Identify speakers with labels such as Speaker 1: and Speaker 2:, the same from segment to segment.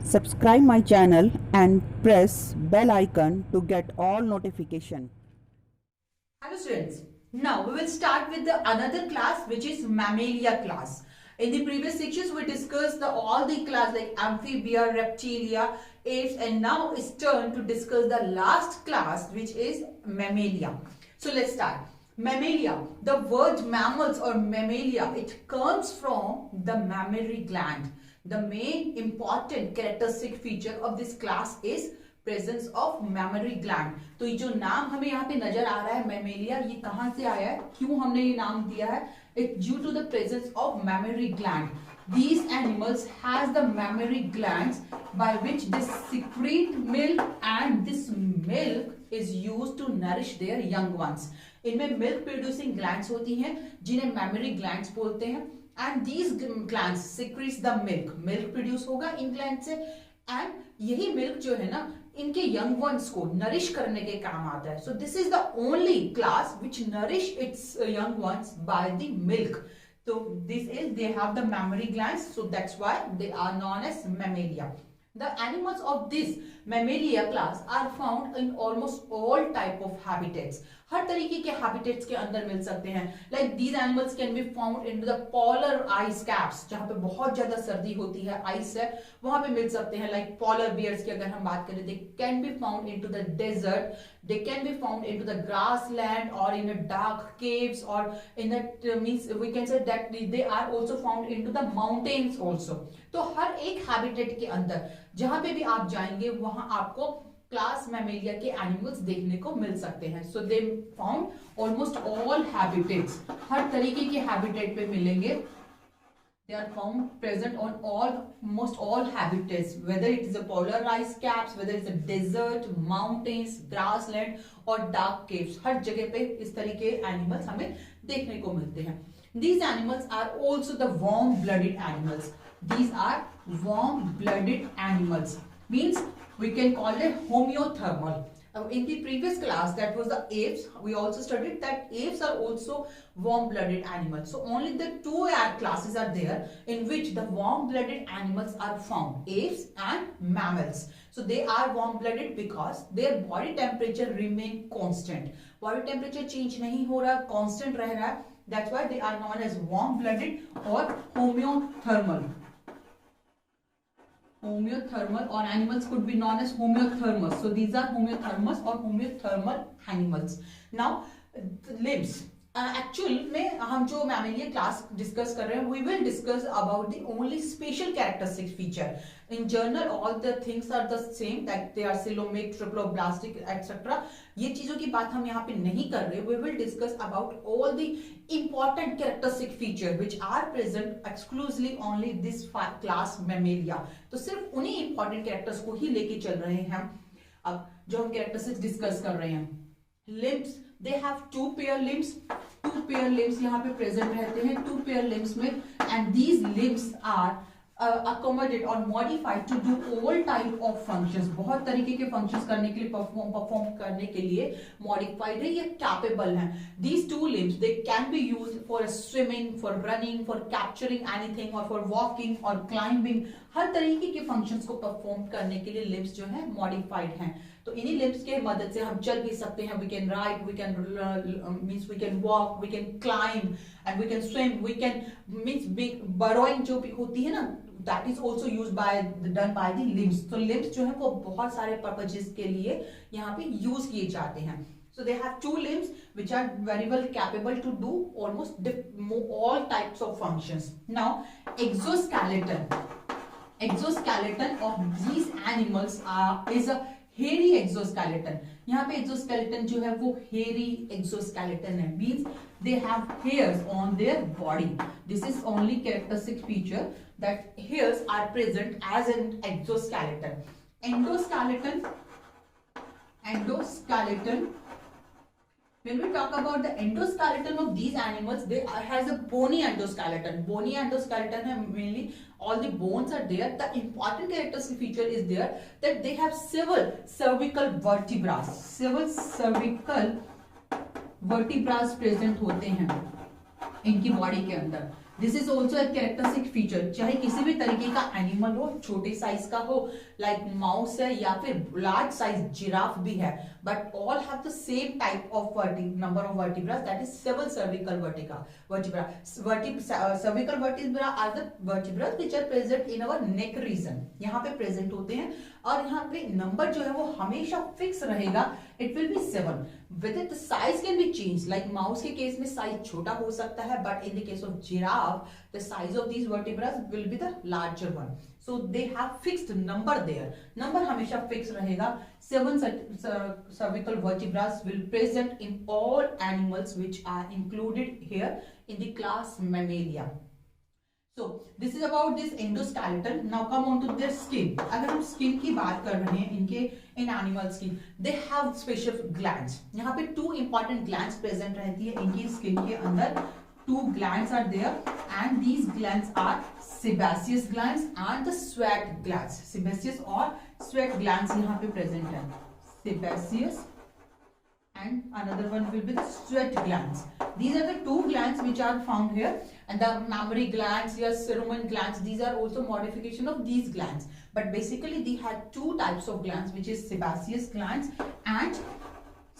Speaker 1: Subscribe my channel and press bell icon to get all notification.
Speaker 2: Hello students, now we will start with the another class which is Mammalia class. In the previous sections we discussed all the class like Amphibia, Reptilia, Apes, and now it's turn to discuss the last class which is Mammalia. So let's start. Mammalia, the word mammals or mammalia, it comes from the mammary gland. The main important characteristic feature of this class is presence of mammary gland. तो ये जो नाम हमें यहाँ पे नजर आ रहा है मैमेलिया, ये कहां से आया है, क्यों हमने ये नाम दिया है? It due to the presence of mammary gland. These animals has the mammary glands by which they secrete milk, and this milk is used to nourish their young ones. इनमें मिल्क प्रोड्यूसिंग ग्लैंड्स होती हैं जिन्हें memory glands बोलते हैं. And these glands secretes the milk. Milk produce होगा इन gland से, and यही milk जो है ना इनके यंग वंस को नरिश करने के काम आता है. So this is the only class which nourish it's young ones by the milk. So this is, they have the mammary glands, so that's why they are known as mammalia. The animals of this mammalia class are found in almost all type of habitats. हर तरीके के habitats के अंदर मिल सकते हैं. Like these animals can be found in the polar ice caps, जहाँ पे बहुत ज्यादा सर्दी होती है, आइस है, वहां पे मिल सकते हैं. Like polar bears की अगर हम बात करें, they can be found into the desert, they can be found into the grassland or in the dark caves, or in that means we can say that they are also found into the mountains also. तो हर एक habitat के अंदर जहां पे भी आप जाएंगे वहां आपको क्लास मैमेलिया के एनिमल्स देखने को मिल सकते हैं. So they found almost all habitats, हर तरीके के हैबिटेट पे मिलेंगे. They are found present on almost all habitats, whether it is a polar ice caps, whether it's a desert, mountains, grassland or dark caves. हर जगह पे इस तरीके animals हमें देखने को मिलते हैं. These animals are also the warm-blooded animals. These are warm-blooded animals. Means we can call it homeothermal. In the previous class, that was the apes, we also studied that apes are also warm-blooded animals. So only the two classes are there in which the warm-blooded animals are found, apes and mammals. So they are warm-blooded because their body temperature remain constant. Body temperature change नहीं हो रहा, constant रह रहा है. That's why they are known as warm-blooded or homeothermal. Homeothermal, or animals could be known as homeothermous. So these are homeothermous or homeothermal animals. Now limbs. Actual में हम जो Mammalia class discuss कर रहे हैं, we will discuss about the only special characteristic feature. In general all the things are the same, that they are coelomate, triploblastic etcetera. ये चीजों की बात हम यहाँ पे नहीं कर रहे. We will discuss about all the important characteristic feature which are present exclusively only this class Mammalia. तो सिर्फ उन्हीं इंपॉर्टेंट कैरेक्टर्स को ही लेके चल रहे हैं हम अब जो हम कैरेक्टरिस्टिक्स डिस्कस कर रहे हैं. Limbs, they have two pair limbs. Two pair limbs यहाँ पे present रहते हैं, two pair limbs में, and these limbs are accommodate or modified to do all type of functions. बहुत तरीके के functions करने के लिए perform करने के लिए modified है, ये capable हैं. These two limbs they can be used for swimming, for running, for capturing anything, or for walking or climbing. हर तरीके के functions को perform करने के लिए limbs जो है modified हैं. तो इन्हीं लिम्स के मदद से हम चल भी सकते हैं. We can ride, we can means we can walk, we can climb and we can swim, we can means burrowing जो भी होती है ना, that is also used by done by the limbs. तो लिम्स जो है वो बहुत सारे पर्पसेस के लिए यहाँ पे यूज किए जाते हैं. So they have two limbs which are very well capable to do almost all types of functions. Now exoskeleton. Exoskeleton of these animals is a hairy exoskeleton. यहाँ पे एक्सोस्केलेटन जो है वो हेरी एक्सोस्केलेटन है. Means they have hairs on their body. This is only characteristic feature that hairs are present as an exoskeleton. Endoskeleton. Endoskeleton, when we talk about the endoskeleton of these animals, they has a bony endoskeleton. Bony endoskeleton है, mainly all the bones are there. The important characteristic feature is there that they have several cervical vertebrae. Several cervical vertebrae present होते हैं इनकी body के अंदर. This is also एक characteristic feature, चाहे किसी भी तरीके का एनिमल हो, छोटे साइज का हो लाइक माउस है या फिर लार्ज साइज जिराफ भी है, but all have the same type of number of vertebra, that is 7 cervical vertebra. Cervical vertebra are the vertebrae which are present in our neck region, यहाँ पे present होते हैं और यहाँ पे नंबर जो है वो हमेशा फिक्स रहेगा, it will be 7. With it the size can be change, like mouse के केस में साइज छोटा हो सकता है, but in the case of giraffe the size of these vertebras will be the larger one. So they have fixed number there. Number हमेशा fix रहेगा. 7 cervical vertebrae will present in all animals which are included here in the class Mammalia. So this is about this endoskeleton. Now come on to their skin. अगर हम skin की बात कर रहे हैं इनके in animal skin, they have special glands. यहाँ पे 2 important glands present रहती है इनकी skin के अंदर. 2 glands are there and these glands are sebaceous glands and the sweat glands. Sebaceous और sweat glands यहाँ पे present है. Sebaceous and another one will be the sweat glands. These are the 2 glands which are found here, and the mammary glands, yes, rumen glands, these are also modification of these glands. But basically they had 2 types of glands, which is sebaceous glands and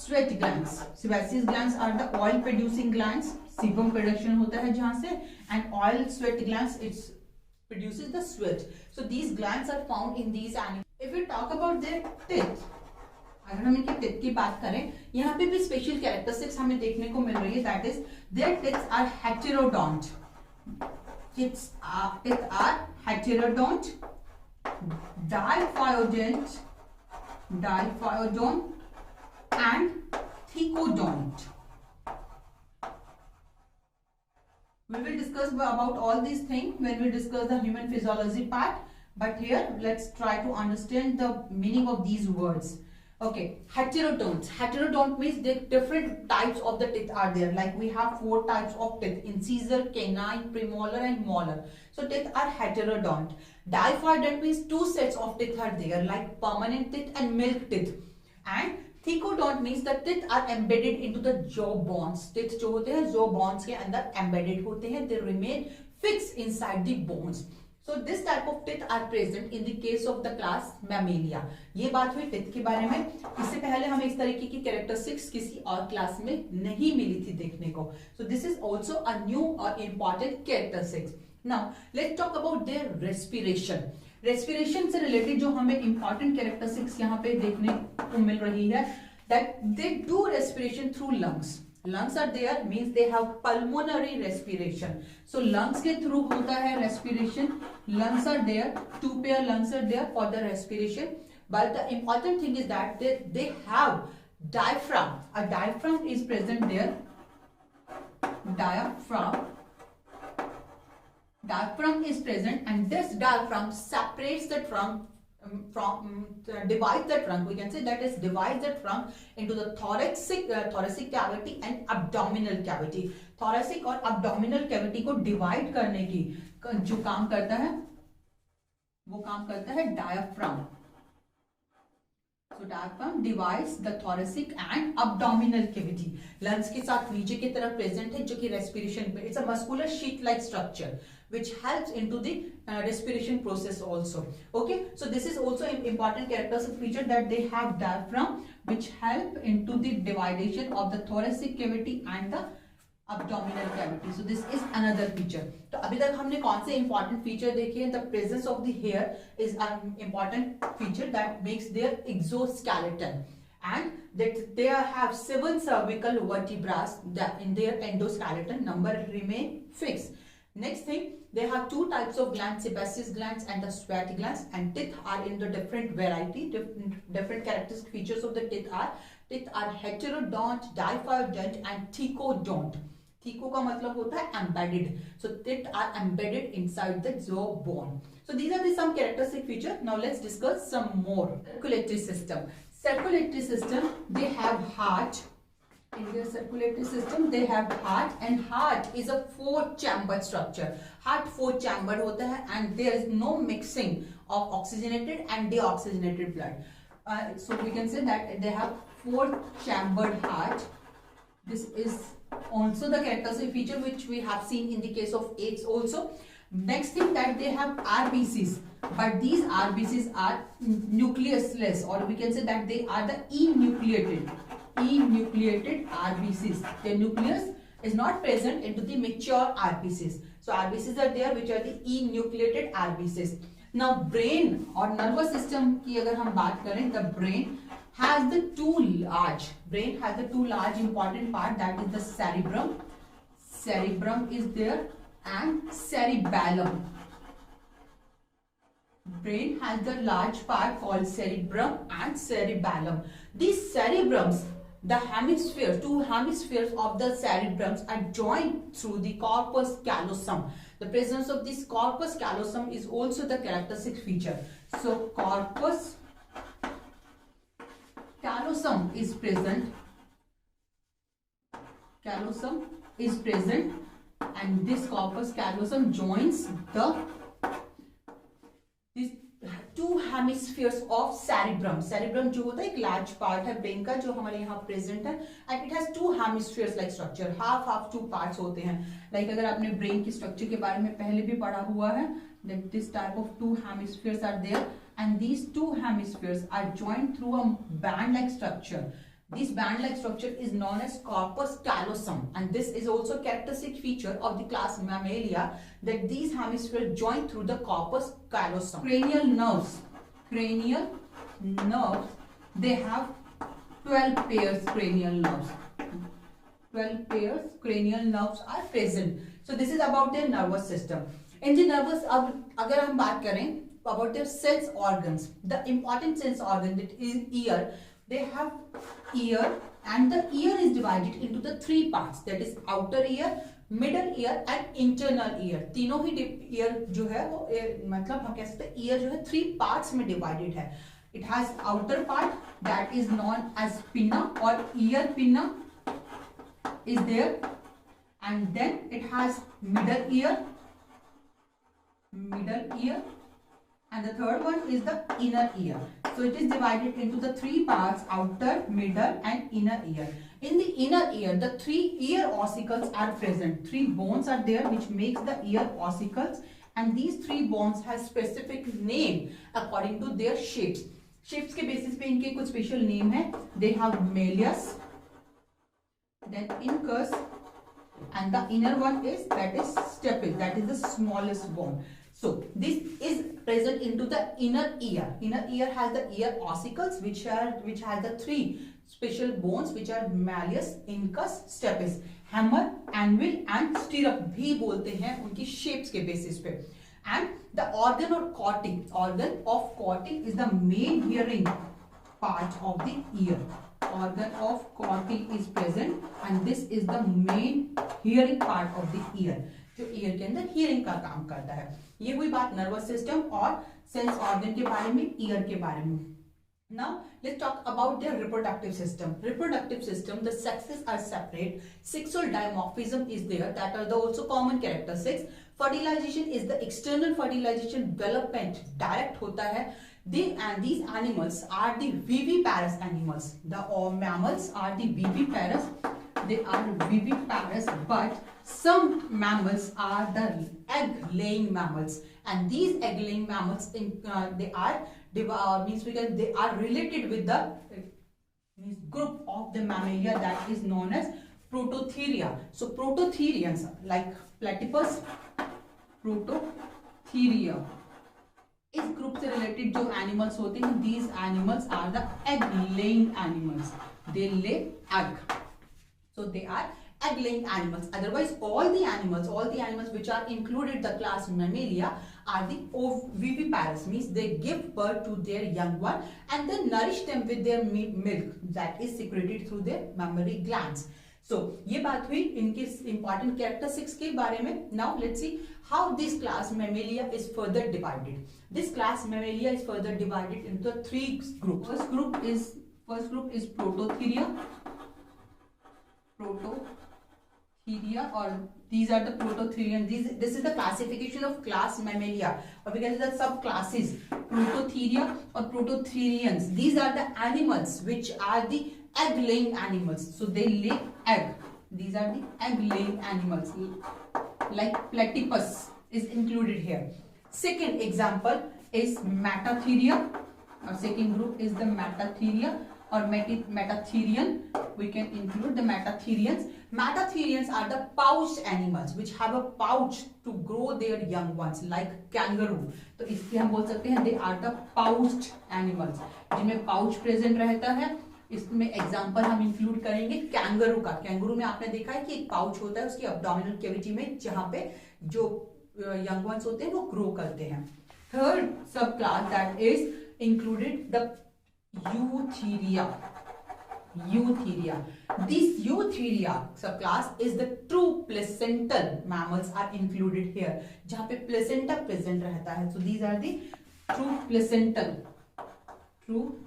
Speaker 2: sweat glands. Sebaceous glands are the oil producing glands, sebum production होता है जहाँ से, and oil sweat glands it produces the sweat. So these glands are found in these animals. If we talk about their teeth, अगर हम इनके teeth की बात करें, यहाँ पे भी स्पेशल कैरेक्टरिस्टिक्स हमें देखने को मिल रही है, that is their teeths are heterodont. Teeth are heterodont, diphyodont and thecodont. We will discuss about all these things when we discuss the human physiology part, but here let's try to understand the meaning of these words. Okay, heterodont. Heterodont means the different types of the teeth are there. Like we have 4 types of teeth: incisor, canine, premolar and molar. So teeth are heterodont. Diphyodont means 2 sets of teeth are there, like permanent teeth and milk teeth. And thecodont means the teeth are embedded into the jaw bones. Teeth जो होते हैं jaw bones के अंदर embedded होते हैं, they remain fixed inside the bones. So this type of teeth are present in the case of the class Mammalia. ये बात हुई teeth के बारे में. इससे पहले हमें इस तरीके की characteristics किसी और क्लास में नहीं मिली थी देखने को. So this is also a new or important characteristics. Now let's talk about their respiration. Respiration से रिलेटेड जो हमें इंपॉर्टेंट कैरेक्टरिस्टिक्स यहाँ पे देखने को मिल रही है, that they do respiration through lungs. Lungs are there means they have pulmonary respiration. So lungs के थ्रू होता है respiration. Lungs are there, 2 pair lungs are there for the respiration, but the important thing is that they have diaphragm. A diaphragm is present there. Diaphragm is present, and this diaphragm separates the trunk divides the trunk. We can say that is divides the trunk into the thoracic cavity and abdominal cavity. Thoracic और abdominal cavity को divide करने की जो काम करता है वो काम करता है diaphragm. So diaphragm divides the thoracic and abdominal cavity. Lungs के साथ नीचे की तरफ present है जो कि respiration पे. It's a muscular sheet-like structure which helps into the respiration process also. Okay, so this is also an important characteristic feature that they have diaphragm which help into the dividation of the thoracic cavity and the abdominal cavity. So this is another feature. तो अभी तक हमने कौन से important feature देखे हैं? The presence of the hair is an important feature that makes their exoskeleton, and that they have 7 cervical vertebrae that in their endoskeleton number remain fixed. Next thing, they have 2 types of glands, sebaceous glands and the sweat glands, and teeth are in the different variety. Different characteristic features of the teeth are heterodont, diphyodont and thecodont. Theco का मतलब होता है embedded. So teeth are embedded inside the jaw bone. So these are the some characteristic features. Now let's discuss some more. Circulatory system. Circulatory system, they have heart. In their circulatory system, they have heart, and heart is a 4-chambered structure. Heart 4-chambered होता है, and there is no mixing of oxygenated and deoxygenated blood. So we can say that they have 4-chambered heart. This is also the characteristic feature which we have seen in the case of apes also. Next thing, that they have RBCs, but these RBCs are nucleusless, or we can say that they are the enucleated RBCs. Their nucleus is not present into the mature RBCs. So RBCs are there which are the enucleated RBCs. Now brain or nervous system की अगर हम बात करें, the brain has the two large important part, that is the cerebrum is there, and cerebellum. Brain has the large part called cerebrum and cerebellum. These cerebrums, the hemisphere, two hemispheres of the cerebrums are joined through the corpus callosum. The presence of this corpus callosum is also the characteristic feature. So corpus callosum is present. And this corpus callosum joins these two hemispheres of cerebrum. Cerebrum जो होता है एक large part है brain का जो हमारे यहाँ present है, and it has two hemispheres like structure, half two parts होते हैं. Like अगर आपने brain की structure के बारे में पहले भी पढ़ा हुआ है, that this type of two hemispheres are there, and these two hemispheres are joined through a band-like structure. This band-like structure is known as corpus callosum, and this is also a characteristic feature of the class Mammalia, that these hemispheres join through the corpus callosum. Cranial nerves, they have 12 pairs cranial nerves. 12 pairs cranial nerves are present. So this is about their nervous system. In the nervous, अब अगर हम बात करें about their sense organs, the important sense organ, that is ear. They have ear, and the ear is divided into the three parts, that is outer ear, middle ear and internal ear. तीनों ही ear जो है वो मतलब हम कह सकते हैं ear जो है three parts में divided है. It has outer part that is known as pinna or ear pinna is there, and then it has middle ear, and the third one is the inner ear. So it is divided into the three parts, outer, middle and inner ear. In the inner ear, the three ear ossicles are present. Three bones are there which makes the ear ossicles, and these three bones have specific name according to their shapes. Shapes के basis पे इनके कुछ special name है. They have malleus, then incus, and the inner one is stapes, that is the smallest bone. So this is present into the inner ear. Inner ear has the ear ossicles which has the three special bones which are malleus, incus, stapes. Hammer, anvil and stirrup भी बोलते हैं उनकी shapes के basis पे. And the organ of Corti is the main hearing part of the ear. Organ of Corti is present, and this is the main hearing part of the ear, जो ear के अंदर hearing का काम करता है. ये हुई बात nervous system और sense organ के बारे में, ear के बारे में. Now let's talk about their reproductive system. Reproductive system, the sexes are separate. Sexual dimorphism is there. That are the also common characteristics. Fertilization is the external fertilization, development direct होता है. These animals are the viviparous animals. The mammals are the viviparous. They are viviparous, but some mammals are the egg-laying mammals, and these egg-laying mammals they are related with the group of the mammalia that is known as Prototheria. So Prototherians like platypus, Prototheria इस group से related जो animals होते हैं, these animals are the egg-laying animals. They lay egg. So they are egg-laying animals. Otherwise, all the animals which are included the class Mammalia are the oviviparous, means they give birth to their young one and then nourish them with their milk that is secreted through their mammary glands. So ये बात हुई इनके important characteristics के बारे में. Now let's see how this class Mammalia is further divided. This class Mammalia is further divided into three groups. First group is Prototheria, or these are the Prototherians. This is the classification of class Mammalia, or we can say the subclasses Prototheria or Prototherians. These are the animals which are the egg-laying animals. So they lay egg. These are the egg-laying animals, like platypus is included here. Second example is Metatheria. Our second group is the Metatheria or Metatherian. We can include the Metatherians. Metatherians are the pouched animals which have a pouch to grow their young ones, like kangaroo. तो इसलिए हम बोल सकते हैं they are the pouched animals, जिनमें pouch present रहता है. इसमें एग्जाम्पल हम इंक्लूड करेंगे कैंगरू का. कैंगरू में आपने देखा है कि एक पाउच होता है उसकी एब्डोमिनल कैविटी में, जहां पे जो यंग वंस होते हैं वो ग्रो करते हैं. थर्ड सब class that is included the Eutheria. Eutheria. This Eutheria subclass is the true placental mammals are included here. जहाँ पे placenta present रहता है. So these are the true placental. True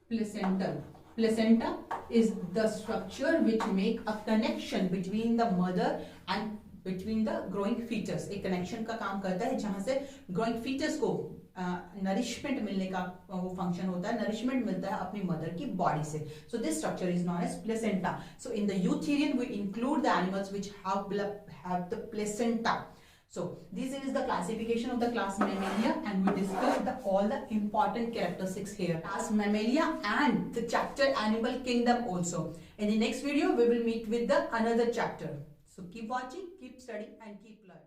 Speaker 2: placental. Placenta is the structure which make a connection between the mother and between the growing fetus. एक connection का काम करता है जहाँ से growing fetus को नरिशमेंट मिलने का वो फंक्शन होता है. नरिशमेंट मिलता है अपनी मदर की बॉडी से. So this structure is known as placenta. So in the eutherian we include the animals which have the placenta. So this is the classification of the class Mammalia, and we discussed all the important characteristics here. Class Mammalia and the chapter Animal Kingdom also. In the next video we will meet with the another chapter. So keep watching, keep studying and keep learning.